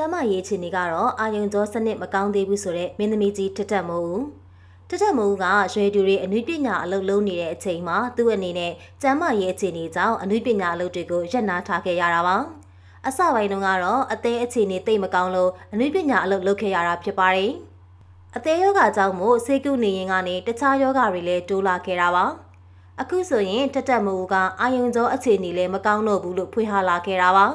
ကျမရေးချင်နေကတော့အာယုံကြောစနစ်မကောင်းသေးဘူးဆိုတဲ့မင်းသမီးကြီးတက်တက်မိုးတက်တက်မိုးကရွှေတူတွေအနုပညာအလုပ်လုပ်နေတဲ့အချိန်မှာသူ့အနေနဲ့ကျမရေးအခြေအနေကြောင့်အနုပညာအလုပ်တွေကိုရပ်နားထားခဲ့ရတာပါအစပိုင်းတုန်းကတော့အသေးအခြေအနေသိမ့်မကောင်းလို့အနုပညာအလုပ်လုပ်ခဲ့ရတာဖြစ်ပါတယ်အသေးယောဂကြောင့်မို့ဆေးကုနေရင်ကနေတခြားယောဂတွေလည်းတိုးလာခဲ့တာပါအခုဆိုရင်တက်တက်မိုးကအာယုံကြောအခြေအနေလည်းမကောင်းတော့ဘူးလို့ဖွင့်ဟလာခဲ့တာပါ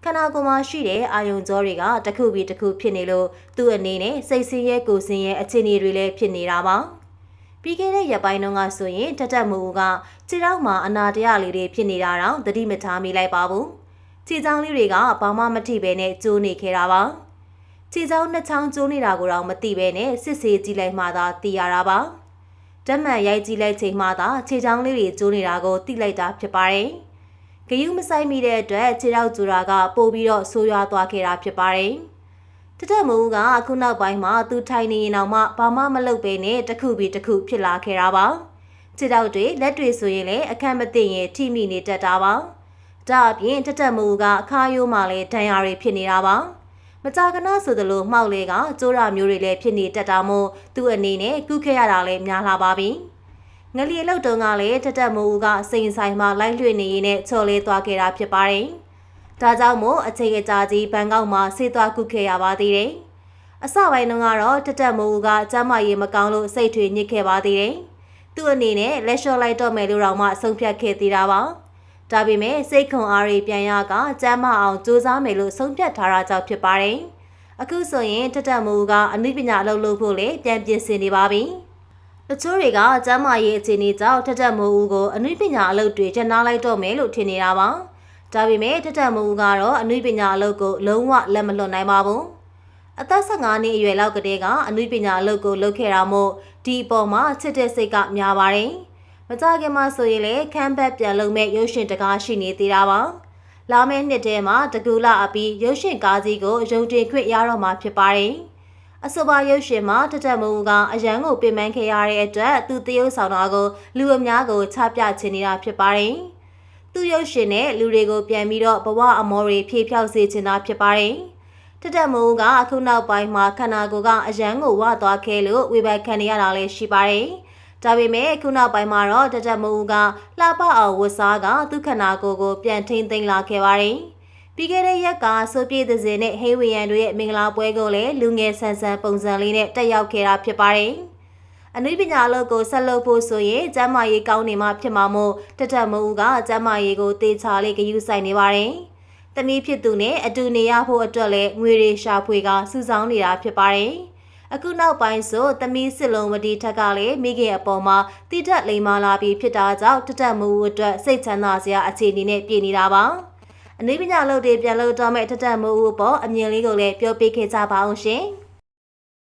ခန္ဓာကိုယ်မှာရှိတဲ့အာယုံကြောတွေကတစ်ခုပြီးတစ်ခုဖြစ်နေလို့သူ့အနေနဲ့စိတ်ဆင်းရဲကိုယ်ဆင်းရဲအခြေအနေတွေလည်းဖြစ်နေတာပါပြီးခဲ့တဲ့ရက်ပိုင်းတုန်းကဆိုရင်တက်တက်မိုးကခြေထောက်မှာအနာတရလေးတွေဖြစ်နေတာတော့သတိမထားမိလိုက်ပါဘူးခြေချောင်းလေးတွေကဘာမှမထိပဲနဲ့ကျိုးနေခဲ့တာပါခြေချောင်းနှစ်ချောင်းကျိုးနေတာကိုတော့မသိပဲနဲ့စစ်ဆေးကြည့်လိုက်မှသာသိရတာပါဓာတ်မှန်ရိုက်ကြည့်လိုက်ချိန်မှသာခြေချောင်းလေးတွေကျိုးနေတာကိုသိလိုက်တာဖြစ်ပါတယ်ဂယုမဆိုင်မိတဲ့အတွက်ခြေထောက်ကျူတာကပိုပြီးတော့ဆိုးရွားသွားခဲ့တာဖြစ်ပါတယ်။တက်တက်မိုးကအခုနောက်ပိုင်းမှာသူထိုင်နေရင်တော့မှဘာမှမလုပ်ပဲနဲ့တစ်ခုပြီးတစ်ခုဖြစ်လာခဲ့တာပါ။ခြေထောက်တွေလက်တွေဆိုရင်လည်းအခက်မသိရင်ထိမိနေတတ်တာပါ။ဒါအပြင်တက်တက်မိုးကအခါရိုးမှလည်းဒဏ်ရာတွေဖြစ်နေတာပါ။မကြာခဏဆိုသလိုမှောက်လေကကျိုးရမျိုးတွေလည်းဖြစ်နေတတ်တာမို့သူ့အနေနဲ့ကုခဲ့ရတာလည်းများလာပါပြီ။ငလျင်လောက်တုန်းကလည်းတက်တက်မိုးကစိန်ဆိုင်မှာလိုက်လွှင့်နေရင်နဲ့ချော်လေးသွားခဲ့တာဖြစ်ပါတယ်။ဒါကြောင့်မို့အချိန်အကြာကြီးဘန်ကောက်မှာဆေးသွားကုခဲ့ရပါသေးတယ်။အစပိုင်းတုန်းကတော့တက်တက်မိုးကကျမရေးမကောင်းလို့စိတ်ထွေညစ်ခဲ့ပါသေးတယ်။သူ့အနေနဲ့လက်လျှော့လိုက်တော့မယ်လို့တော့မှဆုံးဖြတ်ခဲ့သေးတာပါ။ဒါပေမဲ့စိတ်ခွန်အားတွေပြန်ရကကျမအောင်စူးစမ်းမယ်လို့ဆုံးဖြတ်ထားတာကြောင့်ဖြစ်ပါတယ်။အခုဆိုရင်တက်တက်မိုးကအနုပညာအလုပ်လုပ်ဖို့လေပြန်ပြင်ဆင်နေပါပြီ။တချို့တွေကကျမ်းမာရေးအခြေအနေကြောင့်တက်တက်မိုးဦးကိုအနုပညာအလုပ်တွေကျနားလိုက်တော့မယ်လို့ထင်နေတာပါ။ဒါပေမဲ့တက်တက်မိုးဦးကတော့အနုပညာအလုပ်ကိုလုံးဝလက်မလွတ်နိုင်ပါဘူး။အသက်15နှစ်အရွယ်လောက်ကတည်းကအနုပညာအလုပ်ကိုလုပ်ခဲ့တာမို့ဒီအပေါ်မှာချစ်တဲ့စိတ်ကများပါတယ်။မကြခင်မှာဆိုရင်လည်းခမ်းဘက်ပြန်လုပ်မဲ့ရုပ်ရှင်တကားရှိနေသေးတာပါ။လာမယ့်နှစ်ထဲမှာတကူလာအပြီးရုပ်ရှင်ကားကြီးကိုရုံတင်ခွင့်ရတော့မှာဖြစ်ပါတယ်။အဆိုပါရုပ်ရှင်မှာတက်တက်မိုးကအရန်ကိုပြင်ပန်းခဲ့ရတဲ့အတွက်သူတရုပ်ဆောင်တာကိုလူအများကိုချပြချင်နေတာဖြစ်ပါတယ်။သူရုပ်ရှင်နဲ့လူတွေကိုပြန်ပြီးတော့ဘဝအမောတွေဖြည့်ဖြောက်စေချင်တာဖြစ်ပါတယ်။တက်တက်မိုးကအခုနောက်ပိုင်းမှာခန္ဓာကိုယ်ကအရန်ကိုဝသွားခဲ့လို့ဝေဖန်ခံရတာလည်းရှိပါတယ်။ဒါပေမဲ့အခုနောက်ပိုင်းမှာတော့တက်တက်မိုးကလှပအောင်ဝတ်စားကသူခန္ဓာကိုယ်ကိုပြန်ထိန်းသိမ်းလာခဲ့ပါတယ်။ပြီးခဲ့တဲ့ရက်ကဆိုပြေသစင်နဲ့ဟေးဝီယန်တို့ရဲ့မင်္ဂလာပွဲကိုလည်းလူငယ်ဆန်ဆန်ပုံစံလေးနဲ့တက်ရောက်ခဲ့တာဖြစ်ပါတယ်။အနုပညာအလုပ်ကိုဆက်လုပ်ဖို့ဆိုရင်ကျမ်းမာရေးကောင်းနေမှဖြစ်မှာမို့တက်တက်မိုးကကျမ်းမာရေးကိုတေချာလေးဂရုစိုက်နေပါတယ်။တမီးဖြစ်သူနဲ့အတူနေရဖို့အတွက်လည်းငွေတွေရှာဖွေကစုဆောင်းနေတာဖြစ်ပါတယ်။အခုနောက်ပိုင်းဆိုတမီးစစ်လုံးဝတီထက်ကလည်းမိခင်အပေါ်မှာတိတက်လိမ်မာလာပြီးဖြစ်တာကြောင့်တက်တက်မိုးအတွက်စိတ်ချမ်းသာစရာအခြေအနေနဲ့ပြည်နေတာပါ။အနုပညာလုပ်တွေပြန်လုပ်တော့မဲ့တက်တက်မိုးဦးပေါ်အမြင်လေးကိုလည်းပြောပြခဲ့ကြပါအောင်ရှင်။